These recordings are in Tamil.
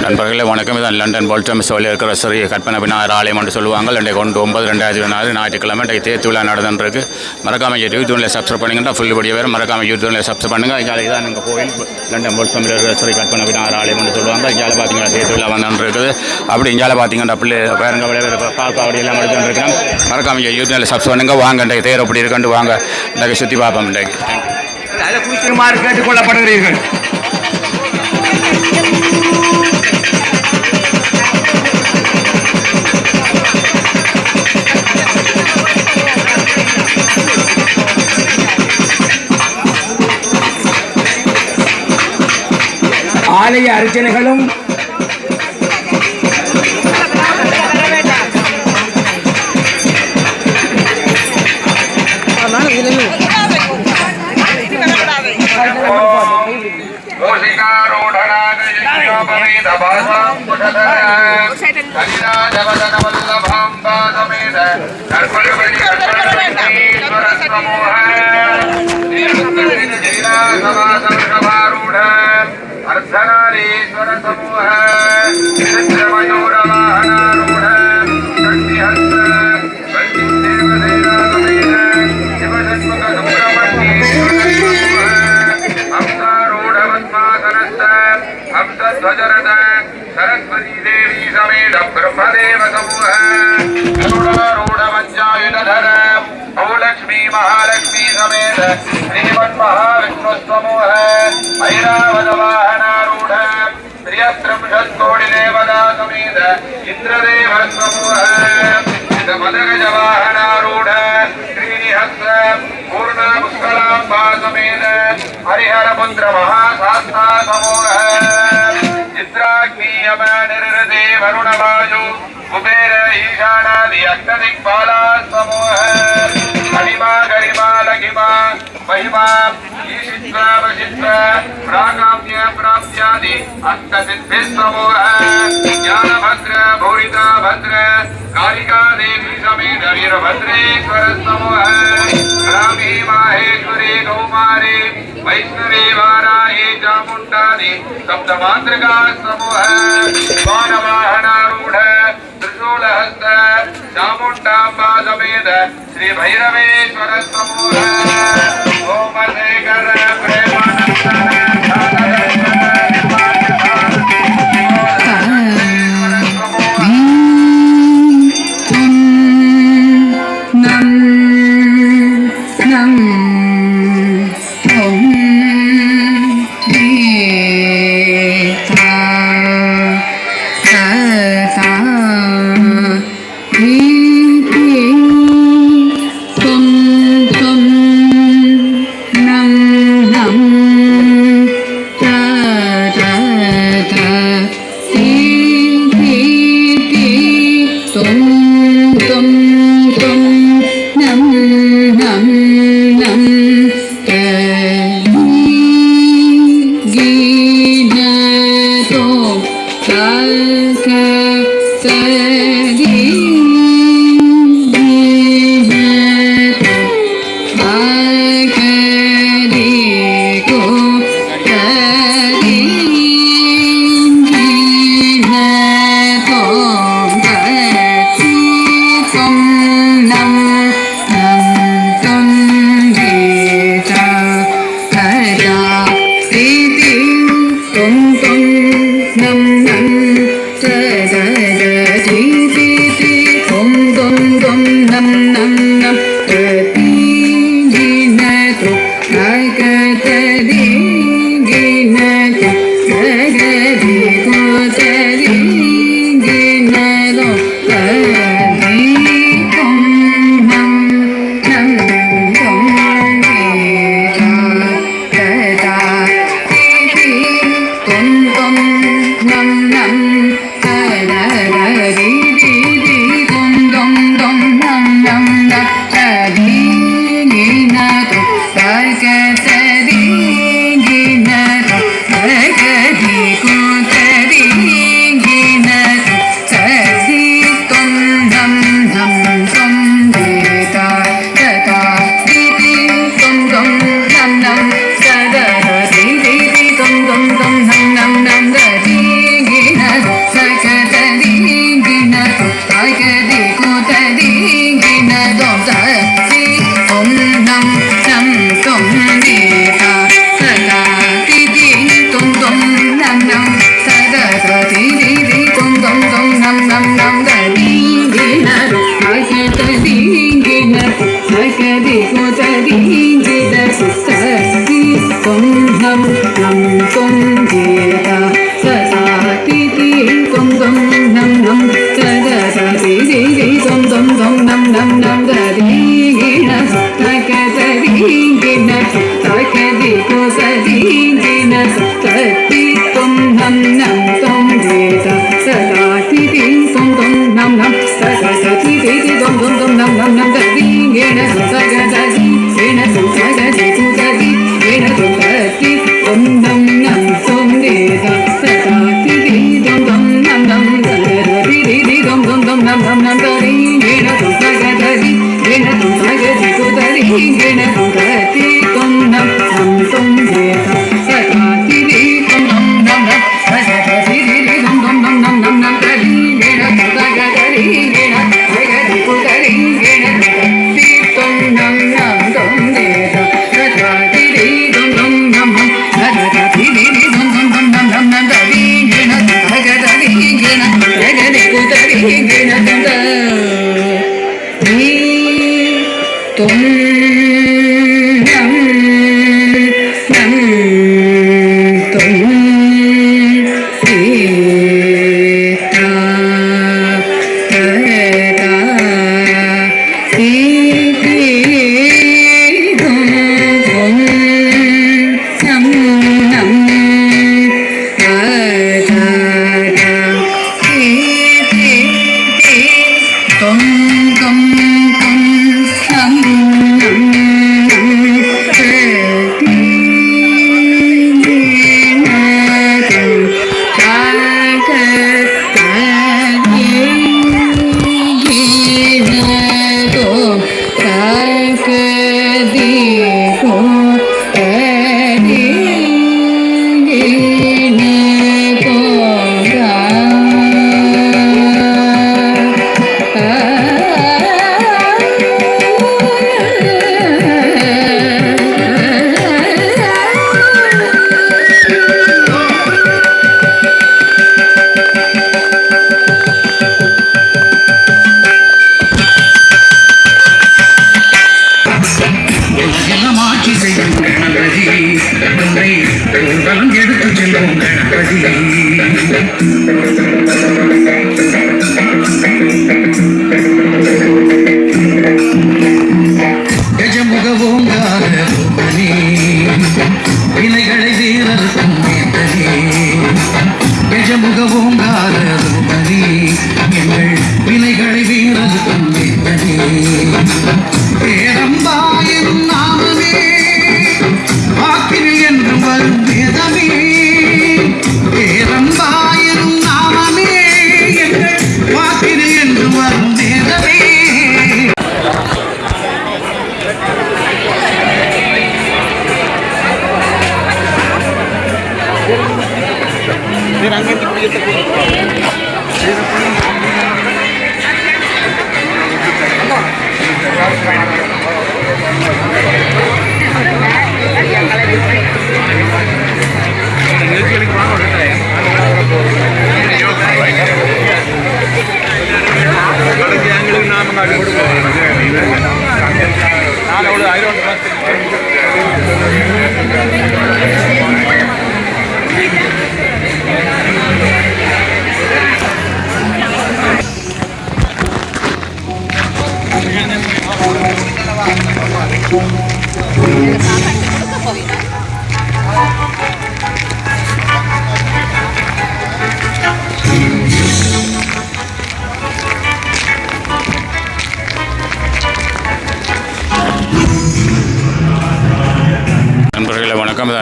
நண்பர்களே வணக்கம். இதான் லண்டன் போல்டம் சோழில் இருக்கிற ஸ்ரீ கற்பனை விநாயகர் ஆலயம் என்று சொல்லுவாங்க. 2/9/2024 ஞாயிற்றுக்கிழமை தேத்து விழா நடந்துருக்கு. மறக்காமல் யூடியூப்ல சப்ஸ்கிரைப் பண்ணிங்கன்னா ஃபுல் வீடியோ வேறு. மறக்காமல் யூடியூப்ல சப்ஸ்கிரைப் பண்ணுங்கள். இதான் எங்கள் கோயில் லண்டன் போல்டம் இருக்கிற ஸ்ரீ கற்பனை விநாயகர் ஆலயம் என்று சொல்லுவாங்க. இங்கே பார்த்தீங்கன்னா தேத்து விழா வந்துருக்குது. அப்படி இங்கே பார்த்தீங்கன்னா பிள்ளை வேறுங்க பாப்பாவடி எல்லாம் எடுத்துருக்கேன். மறக்காமல் யூடியூப்ல சப்ஸ்கிரைப் பண்ணுங்கள். வாங்க இன்றைக்கு தேர் எப்படி இருக்குன்னு வாங்க இன்றைக்கு சுற்றி பார்ப்போம். இன்றைக்கு கேட்டுக்கொள்ளப்படுகிறீர்கள். ஆலய அர்ச்சனைகளும் अर्धनारीश्वर समूह मयूर वाहनारूढ़ कंठिहस्त देवदेवा शिवषण्मुख हंसारूढ़ पद्मासनस्थ हंसध्वजरथ सरस्वती देवी समेत ब्रह्मदेव समूह गरुडारूढ़ पंचायुधर भूलक्ष्मी महालक्ष्मी समेत श्रीमन्महाविष्णु समूह ऐरावत वाहनारूढ़ त्रियत्रिंशत्कोटि देवता समेत इंद्रदेव समूह मदगज वाहनारूढ़ श्रीहस्त पूर्ण पुष्कलांबा समेत हरिहर पुत्र महाशास्ता समूह चित्राग्नि यम निरृते वरुण वायु कुबेर ईशानादि अष्टदिक्पाला समूह महिमा गरिमा लघिमा महिमा ईशित्वा वशित्वा प्राकाम्य प्राप्यादि अष्टसिद्धिः समूह ज्ञानभद्र भूरिता भद्र कालिका देवी समेत वीरभद्रेश्वर समूह रामी माहेश्वरी कौमारी वैष्णवी वाराही चामुण्डादि सप्तमातृका समूह वाहनारूढ़ त्रिशूलहस्त चामुण्डाम्बा समेत श्री भैरवेश्वर समूह ओमशेखर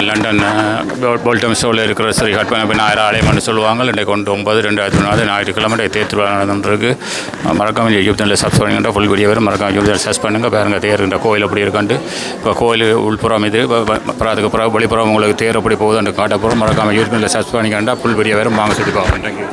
லண்டன் போல்டம் ஷோவில் இருக்கிற ஸ்ரீ கற்பனை விநாயகர் ஆலயம்னு சொல்லுவாங்க. இன்றைக்கு 9/2/2024 ஞாயிற்றுக்கிழமை தேர்தல் நடந்துருக்கு. மறக்காமல் யூடியூப் சப்ஸ்கிரைப் பண்ணுங்கள். ஃபுல் வீடியோ வரும். மறக்காமல் யூடியூப் சர்ச் பண்ணுங்கள். பாருங்கள் தேர் இந்த கோயில் எப்படி இருக்காண்டு. இப்போ கோயில் உள்புறம் இது அதுக்கு பிறகு வெளிப்புறம் உங்களுக்கு தேர் எப்படி போகுதுன்னு காட்ட போகிறோம். மறக்காமல் யூடியூப்பில் சர்ச் பண்ணிக்கண்டா ஃபுல் வீடியோ வரும். வாங்க சுற்றி பார்ப்போம். தேங்க்யூ.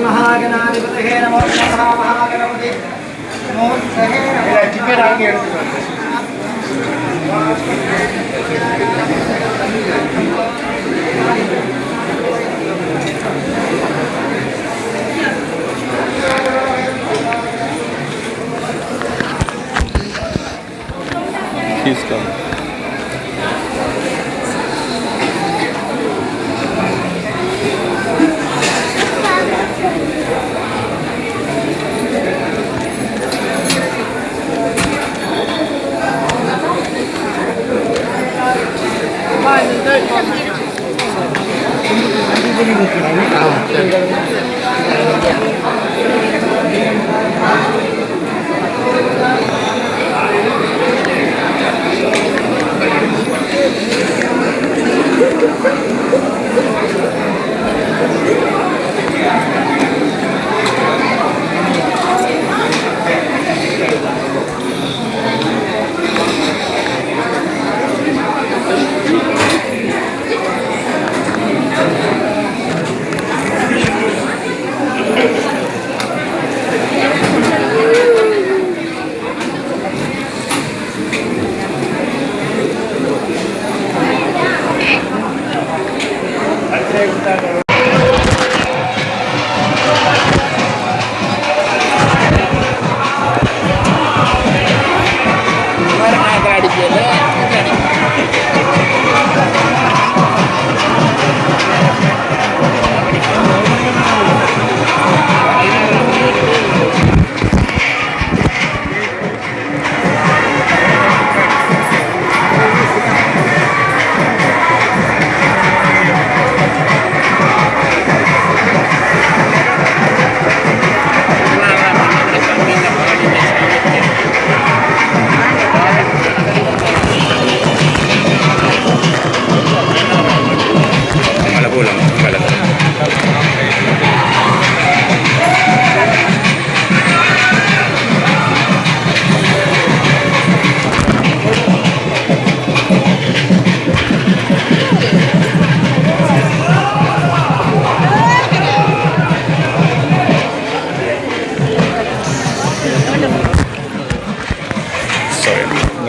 महागणाधिपतये नमो नमः महागणपति नमो Please come.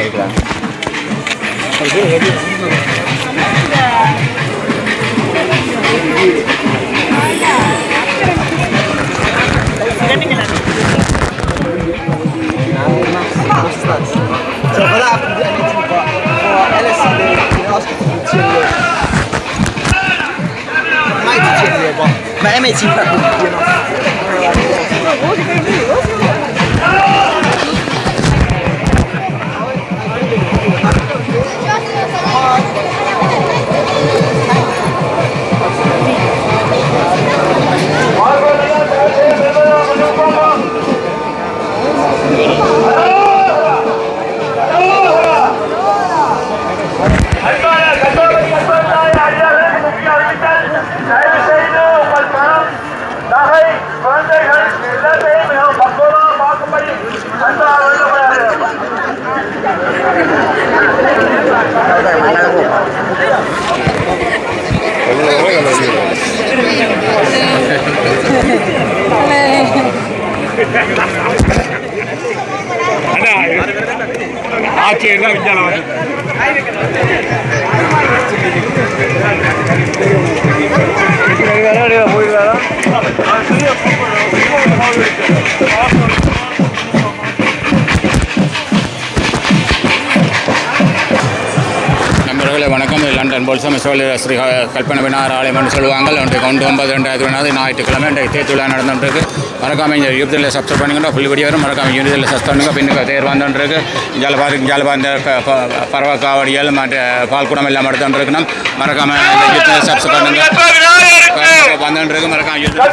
கேட்கலாம். Ma è messo in நண்பர்களே வணக்கம். லண்டன் போல்சம் ஸ்ரீ கல்பனை விநாயகர் ஆலயம் என்று சொல்லுவாங்க. இன்றைக்கு 9/2/2020 ஞாயிற்றுக்கிழமை இன்றைக்கு தேர்தல் நடந்துருக்கு. மறக்காம இந்த யூடியூப்ல சப்ஸ்கிரைப் பண்ணிங்கன்னா ஃபுல் வீடியோ வரும். மறக்காம யூடியூப்ல சப்ஸ்கிரைப் பண்ணுங்க. பின்னுக்கு தேர் வந்துருக்கு. ஜலபாந்த பறவை காவடியல் மற்ற பால்குடம் எல்லாம் எடுத்துருக்கணும். மறக்காம யூடியூப்ல சப்ஸ்கிரைப் பண்ணுங்க. வந்துருக்கு. மறக்காம YouTube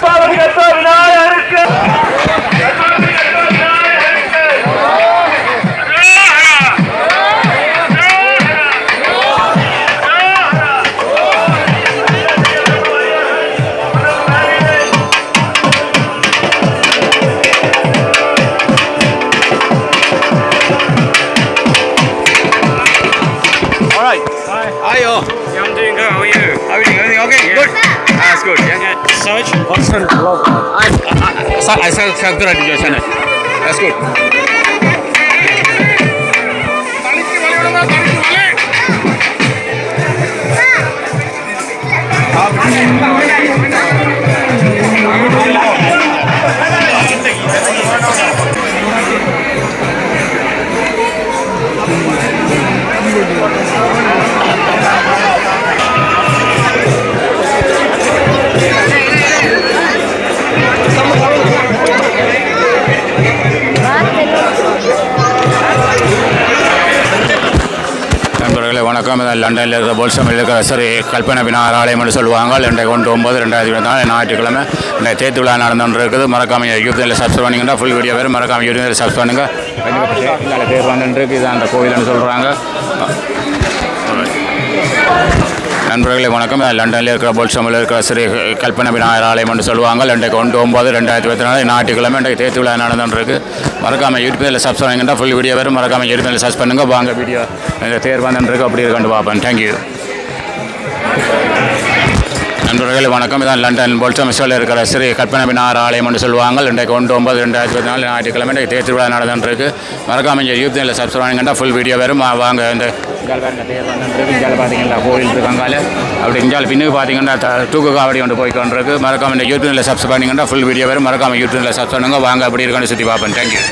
good. Yeah. Search. What's the blog? I subscribe to your channel. That's good. வணக்கம். லண்டனில் இருக்கிற போல்சமில் இருக்கிற ஸ்ரீ கல்பனை விநாயகர் ஆலயம் என்று சொல்லுவாங்க. 2/9/2024 ஞாயிற்றுக்கிழமை இந்த தேர்த்து விழா நடந்துன்னு இருக்குது. மறக்காம யூடியூப்ல சப்ஸ்கிரைப் பண்ணிங்கன்னா ஃபுல் வீடியோ வரும். மறக்காம யூடியூப்ல சப்ஸ்கிரைப் பண்ணுங்க. பேர் வந்துருக்கு. இது அந்த கோவில்னு சொல்கிறாங்க. நண்பர்களே வணக்கம். லண்டனில் இருக்கிற போல்சமில் இருக்கிற ஸ்ரீ கல்பனை விநாயகர் ஆலயம் என்று சொல்லுவாங்க. 2/9/2024 ஞாயிற்றுக்கிழமை இன்றைக்கு தேர்த்து விழா நடந்துருக்கு. மறக்காம யூடியூப்ல சப்ஸ்கிரைப் பண்ணிங்கன்னா ஃபுல் வீடியோ வரும். மறக்காம யூடியூப்ல சர்ச் பண்ணுங்க. வாங்க வீடியோ தேர் வந்துருக்கு. அப்படி இருக்கண்டு பார்ப்பேன். தேங்க்யூ. நண்பர்களே வணக்கம். இதான் லண்டன் போல்சமில் இருக்கிற ஸ்ரீ கல்பனை விநாயகர் ஆலயம் என்று சொல்லுவாங்க. 2/9/2024 ஞாயிற்றுக்கிழமை இன்றைக்கு தேர்த்து விழா நடந்துருக்கு. மறக்காம யூடியூப்ல சப்ஸ்கிரைப் பண்ணிங்கன்னா ஃபுல் வீடியோ வரும். வாங்க இந்த தேர் வந்துருக்கு. இங்கே பார்த்தீங்கன்னா கோவில் இருக்காங்கால அப்படி இஞ்சால் பின்னுக்கு பார்த்தீங்கன்னா தூக்கு காவடி கொண்டு போய்க்கொண்டிருக்கு. மறக்காம இந்த யூடியூப்ல சப்ஸ்கிரைப் பண்ணிங்கன்னா ஃபுல் வீடியோ வரும். மறக்காம யூடியூப்ல சப்ஸ்கிரைப் பண்ணுங்க. வாங்க அப்படி இருக்கணும் சுற்றி பார்ப்பேன். தேங்க்யூ.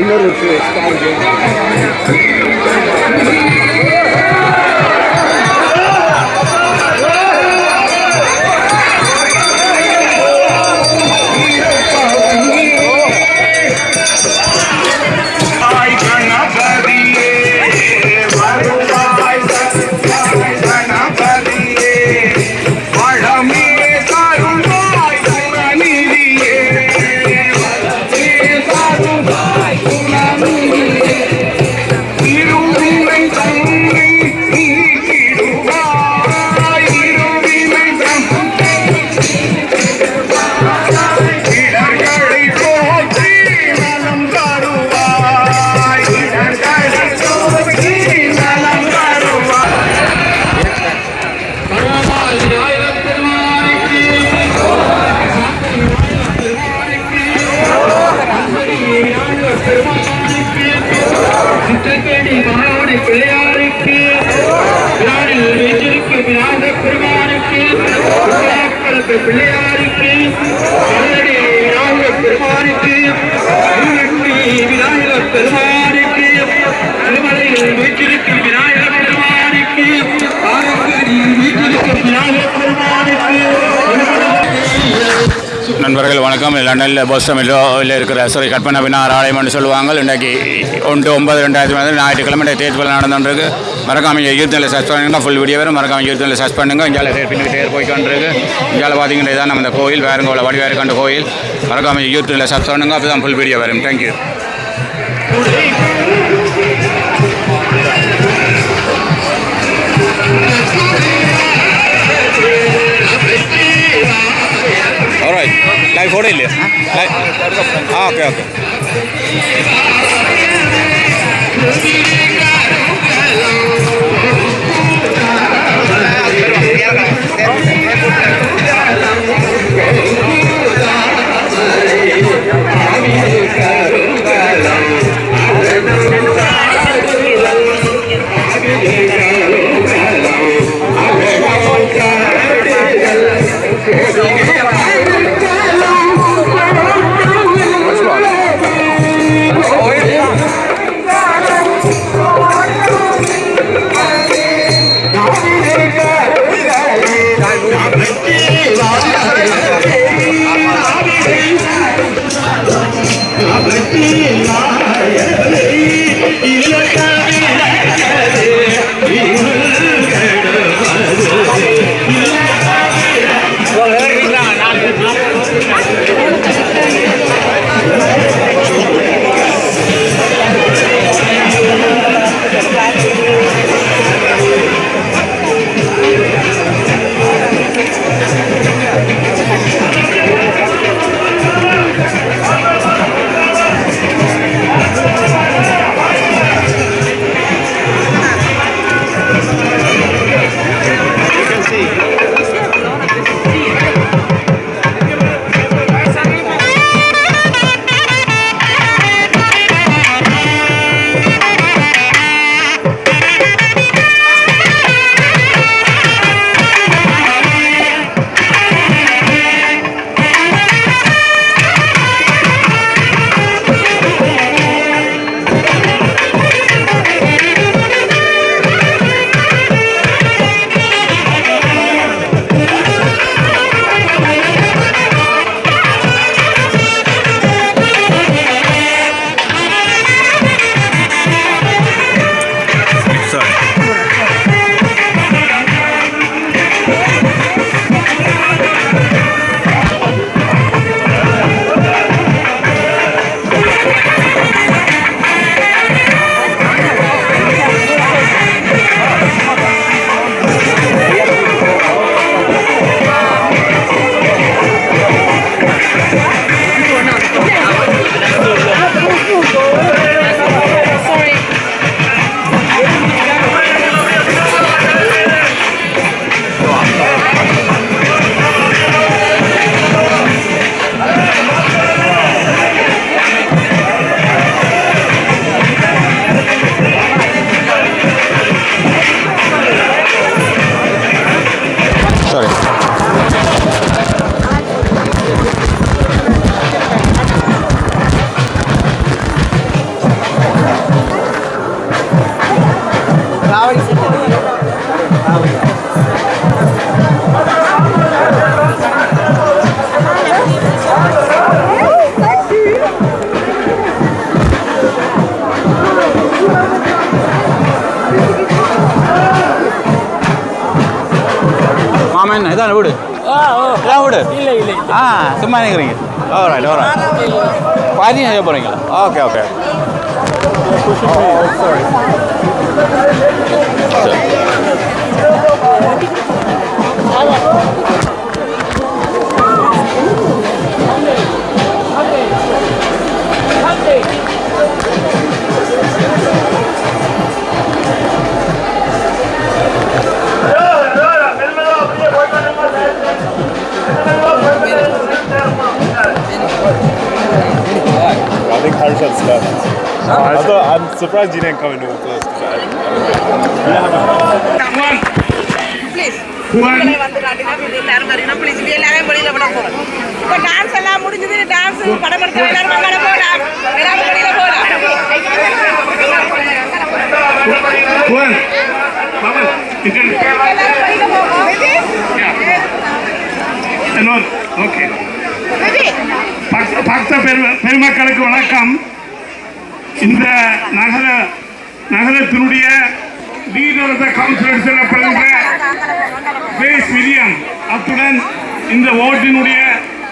இன்னொரு பிள்ளையாருக்கு விநாயகர் பெருமானுக்கு விநாயகர் பெருமானுக்கு திருமலையில் வீட்டிருக்கும் விநாயகர் பெருமானுக்கு வீட்டிருக்கும் விநாயகர் பெருமானுக்கு. நண்பர்கள் வணக்கம். லண்டனில் போஸ்டமில் இருக்கிற ஸ்ரீ கற்பனை விநாயகர் ஆலயம்னு சொல்லுவாங்க. இன்றைக்கி 1/9/2020 ஞாயிற்றுக்கிழமை தேர்தல் நடந்துருக்கு. மறக்காமல் யூத் நிலை சர்ச் பண்ணுங்கன்னா ஃபுல் வீடியோ வரும். மறக்காமல் யூத் நிலை சர்ச் பண்ணுங்கள். இங்கே பின்னுக்கு தேர் போய்க்கொண்டிருக்கு. இங்கே பார்த்தீங்கன்னா இதான் நம்ம இந்த கோயில் வேறுங்கோல வடிவேறு கண்ட கோயில். மறக்காமல் யூத் நிலை சர்ச் பண்ணுங்கள். அப்போ தான் ஃபுல் வீடியோ வரும். தேங்க்யூ. Alright, live photo இல்லையா? Okay okay. மாமன் இதான் வீடு இதான் வீடு இல்லை சும்மா நினைக்கிறீங்க. ஓரைட் பாதியும் செய்ய போகிறீங்களா? Okay okay. I think Harshad's left. I'm surprised you didn't come into it first. Please. Juan. Dance எல்லாம் முடிஞ்சது டான்ஸ் படம் எடுக்க எல்லாரும் வாங்க போலாம் எல்லாரும் வெளியில போலாம் Juan. Vamos. எல்லாரும் வெளியில போவோம் Enon. Okay. பக்த பெருமக்களுக்கு வணக்கம். இந்த நகரத்தினுடைய லீடர் ஆஃப் த கவுன்சில் சொல்லப்படுகின்ற கிரேஸ் வில்லியம் அத்துடன் இந்த ஓட்டினுடைய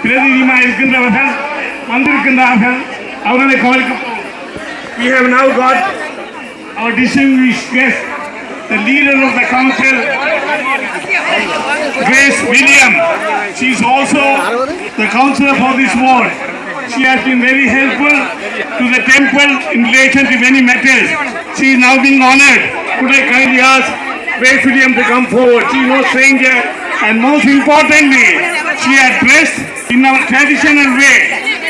பிரதிநிதியாக இருக்கின்றவர்கள் வந்திருக்கின்றார்கள். அவர்களை கவனிக்க we have now got our distinguished guest, the leader of the council, Grace William. She is also the councillor for this ward. She has been very helpful to the temple in relation to many matters. She is now being honoured. Could I kindly ask Grace William to come forward? She is no stranger, and most importantly, she had dressed in our traditional way,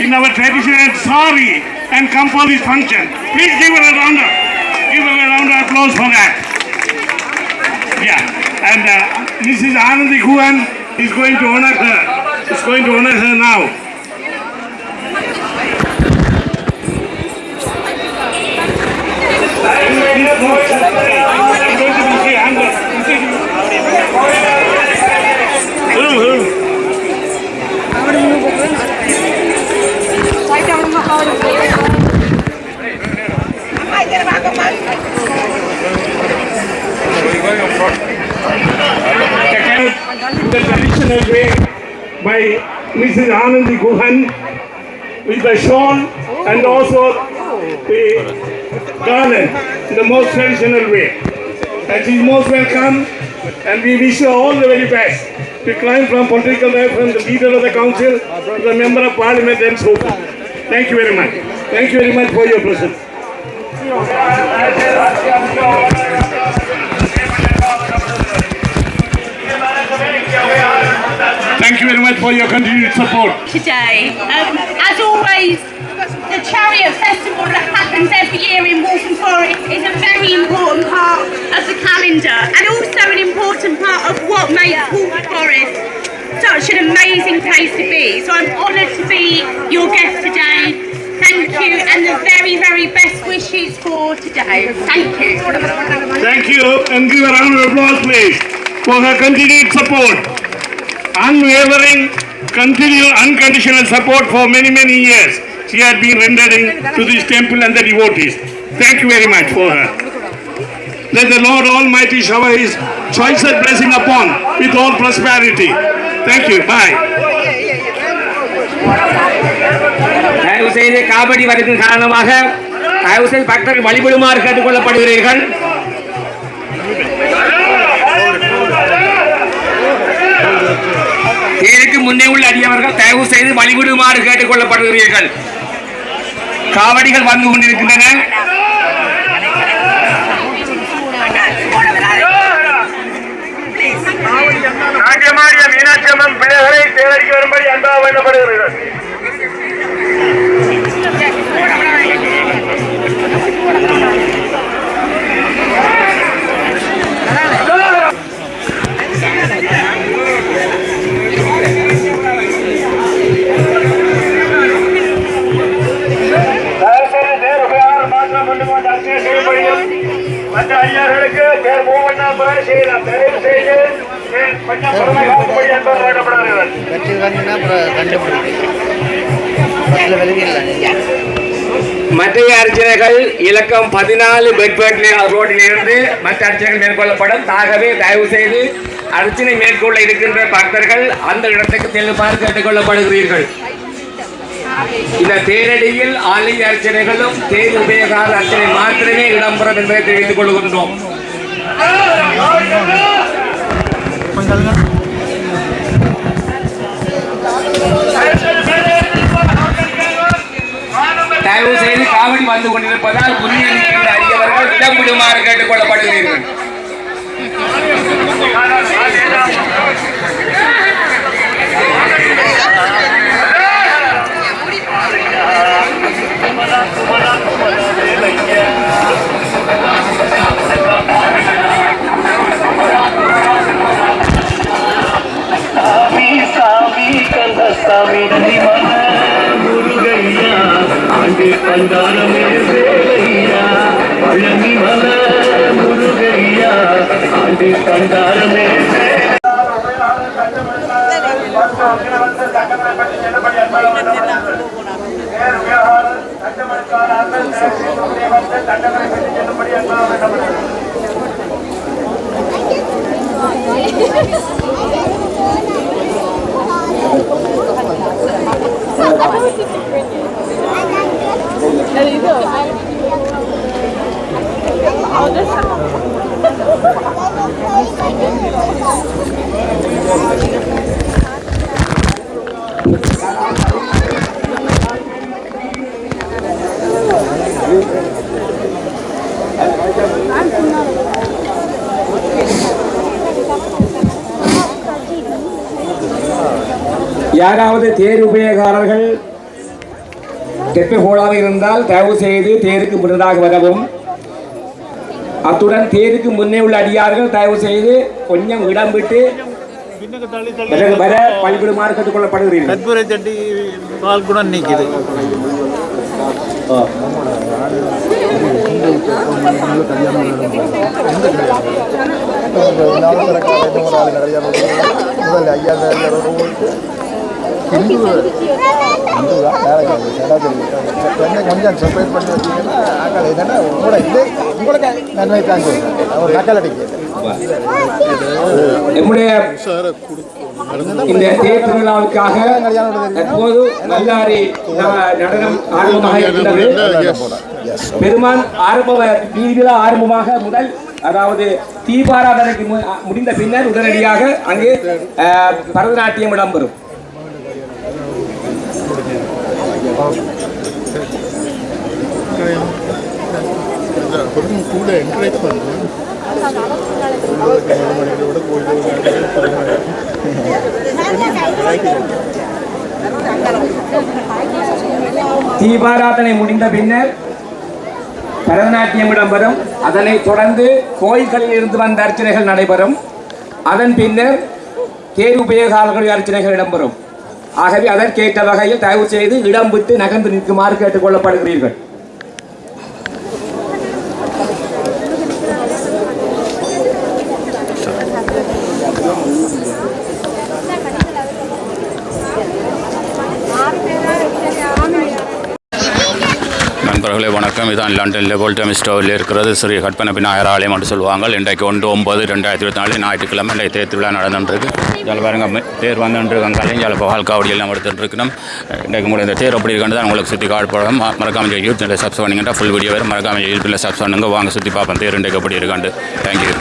in our traditional sari, and come for this function. Please give her a round of applause for that. Yeah, and Mrs. Anandi Guhan is going to honor her. Is going to honor her now. The traditional way by Mrs. Anandi Guhan with the shawl and also the garland in the most traditional way. And she is most welcome, and we wish her all the very best to climb from political life, from the leader of the council to the member of parliament and so forth. Thank you very much. Thank you very much for your presence. Thank you very much for your continued support. Today, as always, the Chariot Festival that happens every year in Waltham Forest is a very important part of the calendar and also an important part of what makes Waltham Forest such an amazing place to be. So I'm honoured to be your guest today. Thank you, and the very, very best wishes for today. Thank you. Thank you, and give a round of applause, please, for her continued support. Unwavering, continual, unconditional support for many, many years she had been rendering to this temple and the devotees. Thank you very much for her. Let the Lord Almighty shower His choicest blessing upon with all prosperity. Thank you. Bye. தயவு செய்து காவடி வருகிற காரணமாக தயவு செய்து பக்தர்கள் வழிபடுமாறு கேட்டுக்கொள்ளப்படுகிறீர்கள். தேருக்கு முன்னே உள்ள அடியவர்கள் தயவு செய்து வழிபடுமாறு கேட்டுக்கொள்ளப்படுகிறீர்கள். காவடிகள் வந்து கொண்டிருக்கின்றன. நாட்டியமாடிய மீனாட்சி அம்மன் பிள்ளைகளை தேவடிக்கு வரும்படி அன்பாக வேண்டப்படுகிறீர்கள். மற்ற ஐயர்களுக்கு பேர் மூவண்ணா முறை செய்யலாம். தயவு செய்து கொஞ்சம் பொறுமை காக்கும்படி என்பது வேண்டப்படுகிறார்கள். மற்ற அர்ச்சனைகள் இலக்கம் 14 பெட்பேட் ரோட்டிலிருந்து மற்ற அர்ச்சனைகள் மேற்கொள்ளப்படும். ஆகவே தயவு செய்து அர்ச்சனை மேற்கொள்ள இருக்கின்ற பக்தர்கள் அந்த இடத்துக்கு செல்லுமாறு கேட்டுக்கொள்ளப்படுகிறீர்கள். இந்த தேரடியில் ஆலய அர்ச்சனைகளும் தேர் உபயோகார அர்ச்சனை மாத்திரமே இடம்பெறும் என்பதை தெரிவித்துக் கொள்கின்றோம். தயவு செய்து காவடி வந்து கொண்டிருப்பதால் முன்னணிக்கின்ற அறியவர்கள் இடம் விடுமாறு கேட்டுக் கொள்ளப்படுகிறீர்கள். யாராவது தேர் உபயோகக்காரர்கள் தெப்பை போடாமல் இருந்தால் தயவு செய்து தேருக்கு முன்னதாக வரவும். அத்துடன் தேருக்கு முன்னே உள்ள அடியார்கள் தயவு செய்து கொஞ்சம் இடம் விட்டு வர பல்குடுமாறு கற்றுக் கொள்ளப்படுகிறீர்கள். கற்பூரை சட்டி பால் கூட நிற்குது. கொஞ்சம் சர்ப்ரைஸ் பண்ணி வச்சீங்கன்னா என்னன்னா உங்களுக்கு நன்மை தான் ஒரு நக்கல் அடிக்க நம்முடைய இந்த தேர் திருவிழாவுக்காக தற்போது நல்லாரி நடனம் ஆரம்பமாக இருக்கின்றது. பெருமான் வீதிவிழா ஆரம்பமாக முதல் அதாவது தீபாராதனைக்கு முடிந்த பின்னர் உடனடியாக அங்கே பரதநாட்டியம் இடம்பெறும். கூட என்கரேஜ் பண்ணுறேன். தீபாராதனை முடிந்த பின்னர் பரதநாட்டியம் இடம்பெறும். அதனை தொடர்ந்து கோயில்களில் இருந்து வந்த அர்ச்சனைகள் நடைபெறும். அதன் பின்னர் தேர் உபயோகாளர்களுடைய அர்ச்சனைகள் இடம்பெறும். ஆகவே அதற்கேற்ற வகையில் தயவு செய்து இடம் விட்டு நகர்ந்து நிற்குமாறு கேட்டுக் கொள்ளப்படுகிறீர்கள். நண்பர்களே வணக்கம். இதான் லண்டனில் கோல்டம் ஸ்டோரில் இருக்கிறது ஸ்ரீ கற்பனை விநாயகர் ஆலயம் என்று சொல்லுவாங்க. இன்றைக்கு 1/9/2024 ஞாயிற்றுக்கிழமை இன்றைக்கு தேர் திருவிழா நடந்துருக்கு. இதில் பாருங்க தேர் வந்துட்டுருக்காங்க. கலைஞால் பால் காவடி எல்லாம் எடுத்துட்டுருக்கணும். இன்றைக்கு கூட இந்த தேர் எப்படி இருக்குன்னு தான் உங்களுக்கு சுற்றி காட்படும். மறக்காமல் யூடியூப் சப்ஸ்கிரைப் பண்ணிங்கன்னா ஃபுல் வீடியோ வரும். மறக்காமல் யூடியூப்பில் சப்ஸ்கிரைப் பண்ணுங்க. வாங்க சுற்றி பார்ப்போம் தேர் இன்றைக்கு எப்படி இருக்காண்டு. தேங்க்யூ.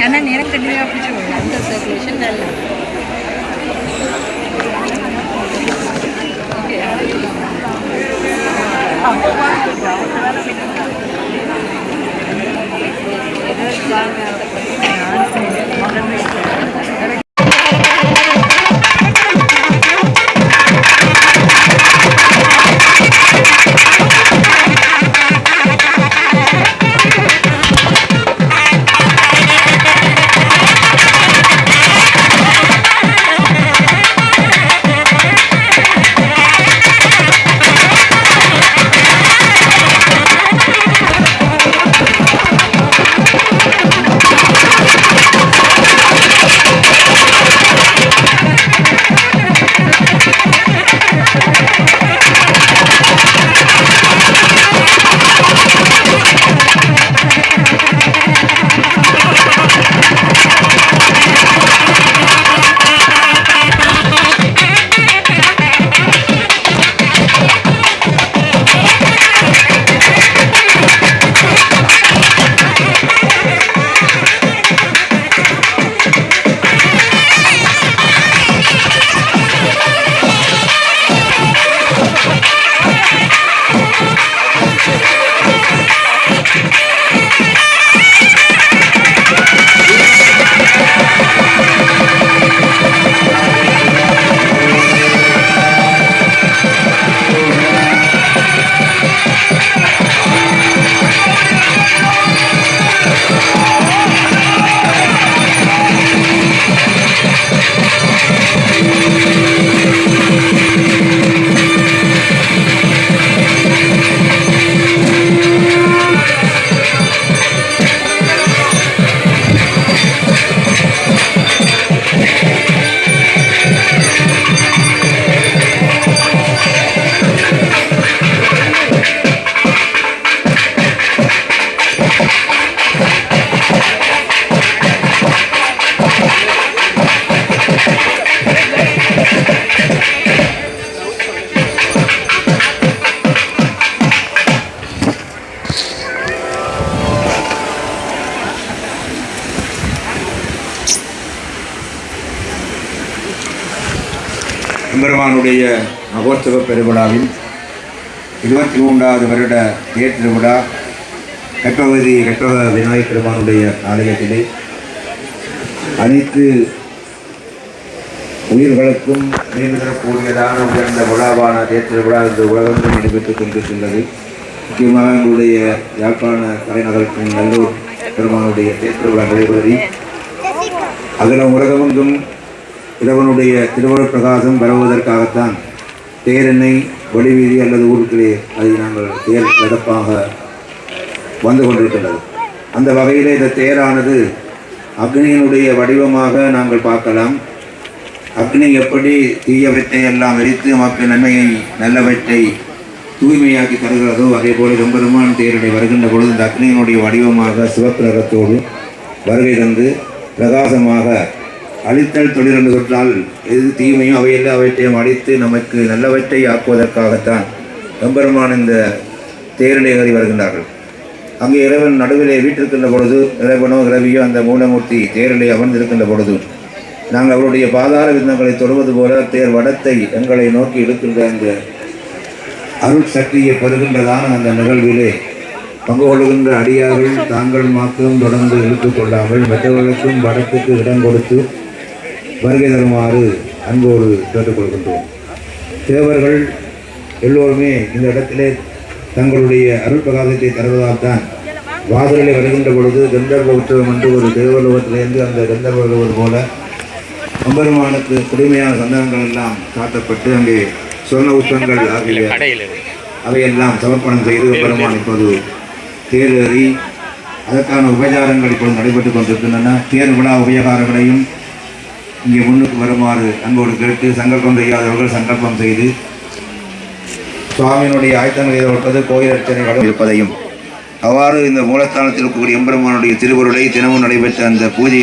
ஏன்னா நேரம் கண்டிப்பாக பிடிச்சி அந்த சர்க்குலேஷன் நல்ல எம்பெருமானுடைய மகோத்சவ பெருவிழாவில் 23வது வருட தேர் திருவிழா கற்பகவதி கற்பக விநாயகர் பெருமானுடைய ஆலயத்திலே அனைத்து உயிர்களுக்கும் மேம்படக்கூடியதான உயர்ந்த விழாவான தேர் திருவிழா இந்த உலகெங்கும் நடைபெற்றுக் கொண்டிருக்கின்றது. முக்கியமாக எங்களுடைய யாழ்ப்பாண தலைநகருக்கும் நல்லூர் பெருமானுடைய தேர் திருவிழா நடைபெறி அகில உலகமெங்கும் இறைவனுடைய திருவருட் பிரகாசம் பரவுவதற்காகத்தான் தேரெண்ணை வடிவீதி அல்லது ஊருக்களே அதை நாங்கள் தேர் நடப்பாக வந்து கொண்டிருக்கின்றது. அந்த வகையில் இந்த தேரானது அக்னியினுடைய வடிவமாக நாங்கள் பார்க்கலாம். அக்னி எப்படி தீயவற்றை எல்லாம் எரித்து மக்கள் நன்மையை நல்லவற்றை தூய்மையாக்கி தருகிறதோ அதே போல எம்பெருமான் தேரிடை வருகின்ற பொழுது இந்த அக்னியினுடைய வடிவமாக சிவப்பு நிறத்தோடு வருகை தந்து பிரகாசமாக அழித்தல் தொழில் என்று சொன்னால் எது தீமையும் அவையெல்லாம் அவற்றையும் அழித்து நமக்கு நல்லவற்றை ஆக்குவதற்காகத்தான் எம்பெருமான் இந்த தேரிலே ஏறி வருகின்றார்கள். அங்கே இறைவன் நடுவிலே வீட்டிருக்கின்ற பொழுது இறைவனோ இரவியோ அந்த மூலமூர்த்தி தேரிலே அமர்ந்திருக்கின்ற பொழுது நாங்கள் அவருடைய பாதார விந்தங்களை தொடுவது போல தேர் வடத்தை எங்களை நோக்கி இழுக்கின்ற அந்த அருள் சக்தியை பெறுகின்றதான அந்த நிகழ்விலே பங்கு கொள்கின்ற அடியார்கள் தாங்கள் மாத்திரம் தொடர்ந்து இழுத்துக் கொள்ளாமல் மற்றவர்களுக்கும் வடத்துக்கு இடம் கொடுத்து வருகை தருமாறு அன்போடு கேட்டுக்கொள்கின்றோம். தேவர்கள் எல்லோருமே இந்த இடத்திலே தங்களுடைய அருள் பிரகாசத்தை தருவதால் தான் வாசலிலே வருகின்ற பொழுது கந்தர்வ உற்சவம் என்று ஒரு தேவலோகத்திலிருந்து அந்த கந்தர்வ போல எம்பெருமானுக்கு குடிமையான சந்தனங்கள் எல்லாம் காட்டப்பட்டு அங்கே சொர்ண உச்சங்கள் ஆகிய அவையெல்லாம் சமர்ப்பணம் செய்து எம்பெருமான் இப்போது தேரேறி அதற்கான உபச்சாரங்கள் இப்போது நடைபெற்றுக் கொண்டிருக்கின்றன. தேர் விழா உபயகாரங்களையும் இங்கே முன்னுக்கு வருமாறு அன்போடு கேட்டு சங்கல்பம் செய்யாதவர்கள் சங்கல்பம் செய்து சுவாமியினுடைய ஆயத்தங்கள் செய்தவர்களது கோயில் அர்ச்சனைகளும் இருப்பதையும் அவ்வாறு இந்த மூலஸ்தானத்தில் இருக்கக்கூடிய எம்பெருமானுடைய திருவருளை தினமும் நடைபெற்ற அந்த பூஜை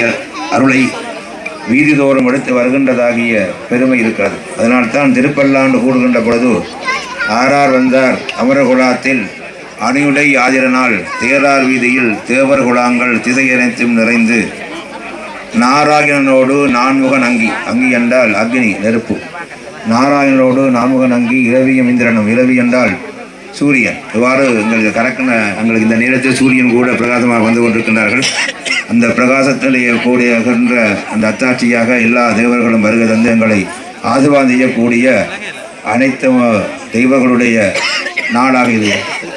அருளை வீதிதோறும் எடுத்து வருகின்றதாகிய பெருமை இருக்கிறது. அதனால்தான் திருப்பல்லாண்டு கூடுகின்ற பொழுது ஆறார் வந்தார் அமரகுலாத்தில் அணியுடை ஆதிரனால் தேரார் வீதியில் தேவர் குலாங்கள் திசையனைத்தும் நிறைந்து நாராயணனோடு நான்முகன் அங்கி அங்கி என்றால் அக்னி நெருப்பு, நாராயணனோடு நான்முகன் அங்கி இரவியும் இந்திரனும், இரவி என்றால் சூரியன். இவ்வாறு எங்களுக்கு எங்களுக்கு இந்த நேரத்தில் சூரியன் கூட பிரகாசமாக வந்து கொண்டிருக்கின்றார்கள். அந்த பிரகாசத்திலேயே கூடியகின்ற அந்த அத்தாட்சியாக எல்லா தேவர்களும் வருகை தந்து எங்களை ஆசீர்வாதம் செய்யக்கூடிய அனைத்து தெய்வங்களுடைய நாளாக இது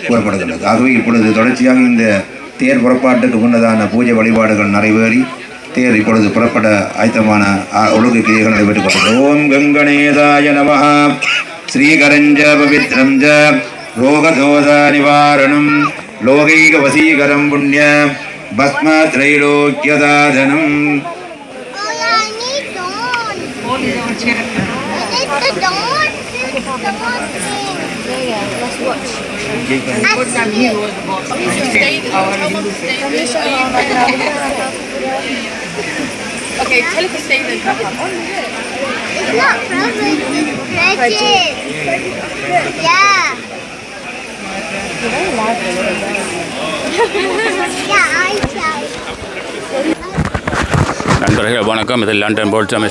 கூறப்படுகின்றது. ஆகவே இப்பொழுது தொடர்ச்சியாக இந்த தேர் புறப்பாட்டுக்கு முன்னதான பூஜை வழிபாடுகள் நிறைவேறி தேர் இப்பொழுது புறப்பட ஆயத்தமான ஒழுங்கு கிரியைகள் நடைபெற்றுக் கொண்டது. ஓம் கங்கணேதாய நமஹ. ஸ்ரீகரஞ்ச பவித்ரம் ஜ ரோகதோஷ நிவாரணம் லோகைக வசீகரம் புண்ணிய பஸ்ம திரைலோக்கியதாதனம். Okay, tell it to stay then. It's not frozen. Stretch it. Yeah. You're very loud a little bit. Yeah, I tried. நண்பர்கள் வணக்கம். இது லண்டன் போல்ட்சாமி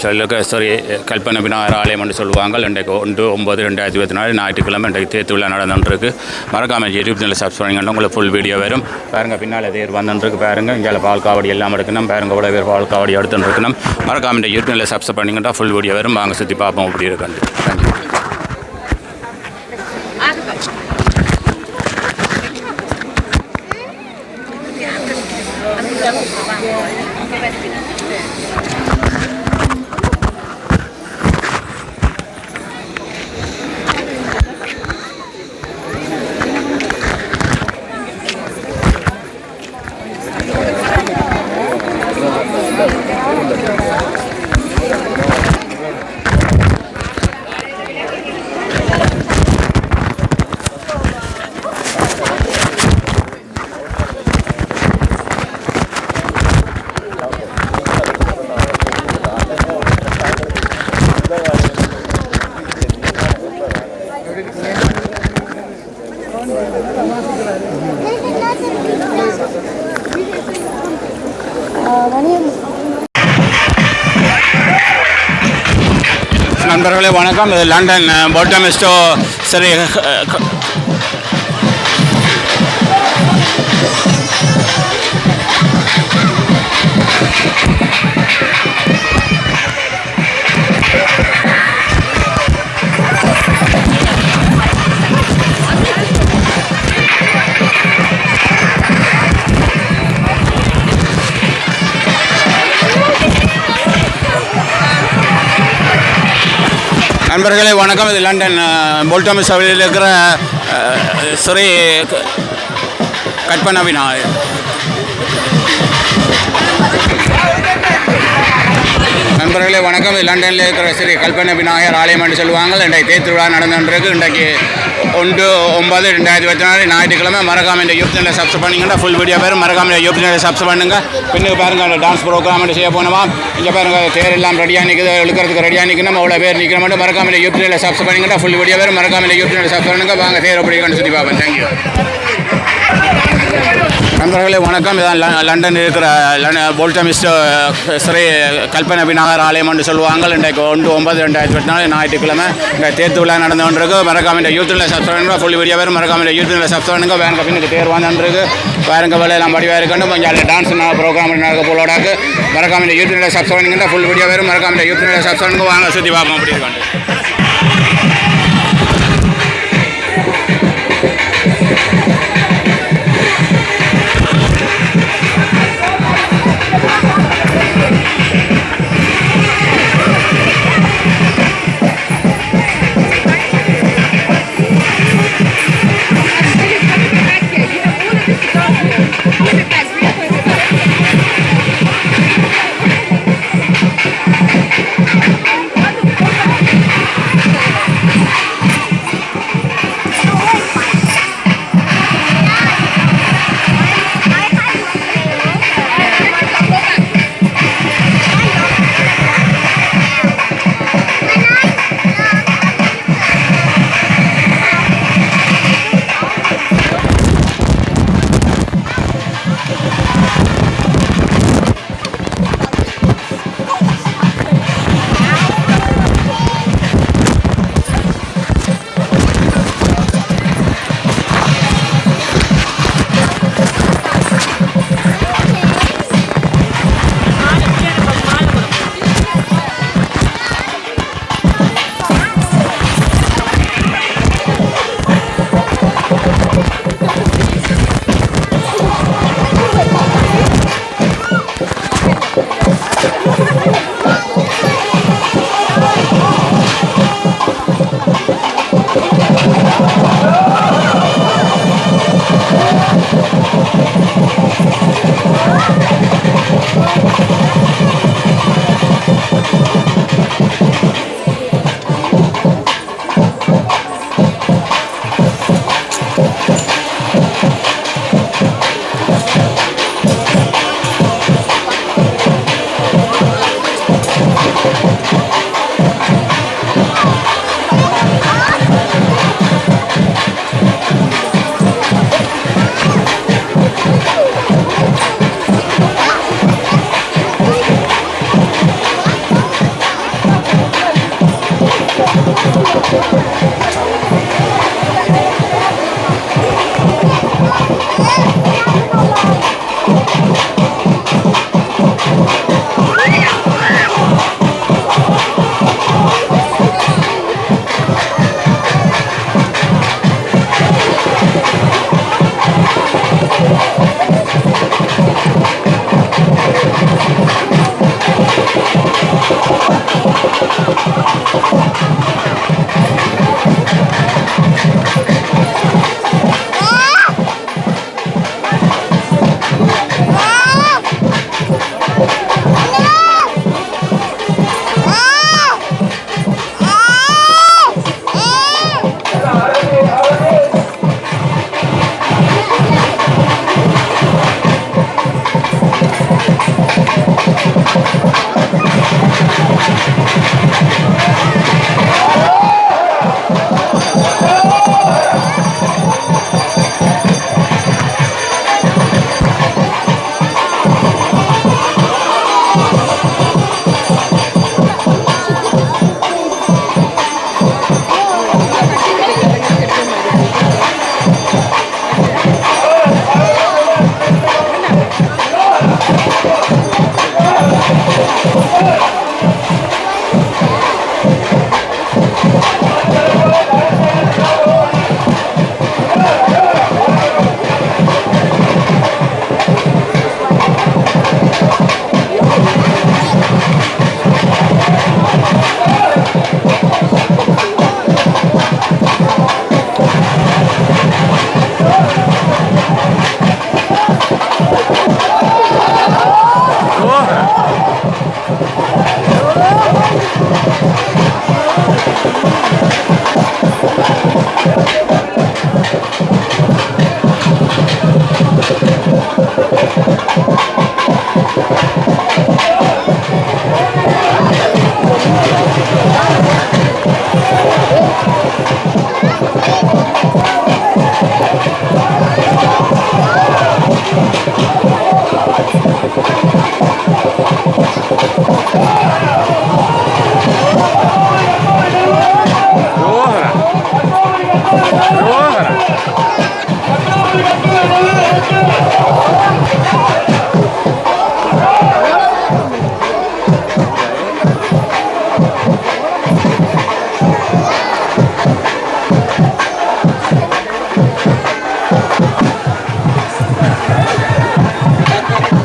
சரி கல்பனை விநாயகர் ஆலயம் என்று சொல்லுவாங்க. இன்றைக்கு 1/9/2024 ஞாயிற்றுக்கிழமை இன்றைக்கு தேர் திருவிழா நடந்துருக்கு. மறக்காமல் யூடியூப் சேனல் சப்ஸ்கிரைப் பண்ணிங்கன்னா உங்களுக்கு ஃபுல் வீடியோ வரும். பாருங்கள், பின்னால் தேர் வந்துருக்கு பாருங்கள். இங்கே பால் காவடி எல்லாம் எடுக்கணும் பாருங்கள். இவ்வளோ பேர் பால் காவடி எடுத்துன்னு இருக்கணும். மறக்காமல் இந்த யூடியூப் சேனல் சப்ஸ்கிரைப் பண்ணிங்கன்னா ஃபுல் வீடியோ வரும். வாங்க சுற்றி பார்ப்போம் அப்படி இருக்கு. தேங்க்யூ. நண்பர்களே வணக்கம். இது லண்டன் போல்டமிஸ்டோ சரி நண்பர்களே வணக்கம். இது லண்டன் போல்டமிஸ்டோ வெளியில் இருக்கிற ஸ்ரீ கற்பனா விநாயகர். நண்பர்களே வணக்கம். இது லண்டனில் இருக்கிற ஸ்ரீ கல்பனா விநாயகர் ஆலயம் என்று சொல்லுவாங்க. இன்றைக்கு தேர்திருவிழா நடந்துருக்கு. இன்றைக்கு 1/9/2024 ஞாயிற்றுக்கிழமை. மறக்காம இந்த யூடியூப் சேனலை சப்ஸ்கிரைப் பண்ணிங்கன்னா ஃபுல் வீடியோ பேரும் மறக்காம இந்த யூடியூப் சேனலை சப்ஸ்கிரைப் பண்ணுங்க. பின்னுக்கு பாருங்க அந்த டான்ஸ் ப்ரோக்ராம் செய்ய போனோமா. இங்கே பாருங்க தேர் எல்லாம் ரெடியாக நிற்குது, இழுக்கிறதுக்கு ரெடியாக நிற்கணும். அவ்வளோ பேர் நிற்கிற மட்டும் மறக்காம இந்த யூடியூப் சேனலை சப்ஸ்கிரைப் பண்ணிங்கன்னா ஃபுல் வீடியோ பேரும் மறக்காம இந்த யூடியூப் சேனலை சப்ஸ்கிரைப் பண்ணுங்க. வாங்க தேர் எப்படி கண்டு சுற்றி பார்ப்பேன். தேங்க்யூ. நண்பர்களே வணக்கம். இதான் லண்டனில் இருக்கிற போல்டமிஸ்டோ ஸ்ரீ கல்பனா விநாயகர் ஆலயம் என்று சொல்லுவாங்க. இன்றைக்கு 1/9/2024 ஞாயிற்றுக்கிழமை இந்த தேர்த்து விழா நடந்து கொண்டிருக்கு. மறக்காம இந்த யூடியூப்ல சப்ஸ்கிரைப் பண்ணுங்க. ஃபுல் வீடியோ பேர் மறக்காம இந்த யூடியூப்ல சப்ஸ்கிரைப் பண்ணுங்க. வேறு பின்னுக்கு தேர் வந்துருக்கு. வேறுங்க வேலையெல்லாம் படிவாக இருக்கணும். கொஞ்சம் டான்ஸ் ப்ரோக்ராம் நடக்க போலோடாக்கு மறக்காம இந்த யூடியூப்ல சப்ஸ்கிரைப் பண்ணிங்கன்னா ஃபுல் வீடியோ பேர் மறக்காம இந்த யூடியூப்ல சப்ஸ்கிரைப் பண்ணுங்க. வாங்க சுற்றி பார்ப்போம் அப்படி இருக்காண்டு.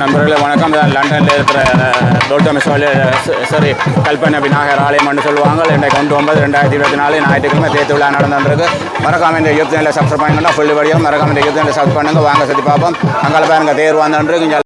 நண்பர்களே வணக்கம். லண்டனில் இருக்கிற பௌத்தம சரி கல்பனை விநாயகர் ஆலயம்னு சொல்லுவாங்க. 2/9/2024 ஞாயிற்றுக்கிழமை தேத்து விழா நடந்துருக்கு. மறக்காம இந்த யூடியூப் சேனலை சப்ஸ்கிரைப் பண்ணிங்கன்னா ஃபுல் வீடியோ மறக்காம இந்த யூடியூப் சேனலை சப்ஸ்கிரைப் பண்ணுங்க. வாங்க சுற்றி பார்ப்போம். அங்கே பாருங்க தேர் வந்துருக்கு.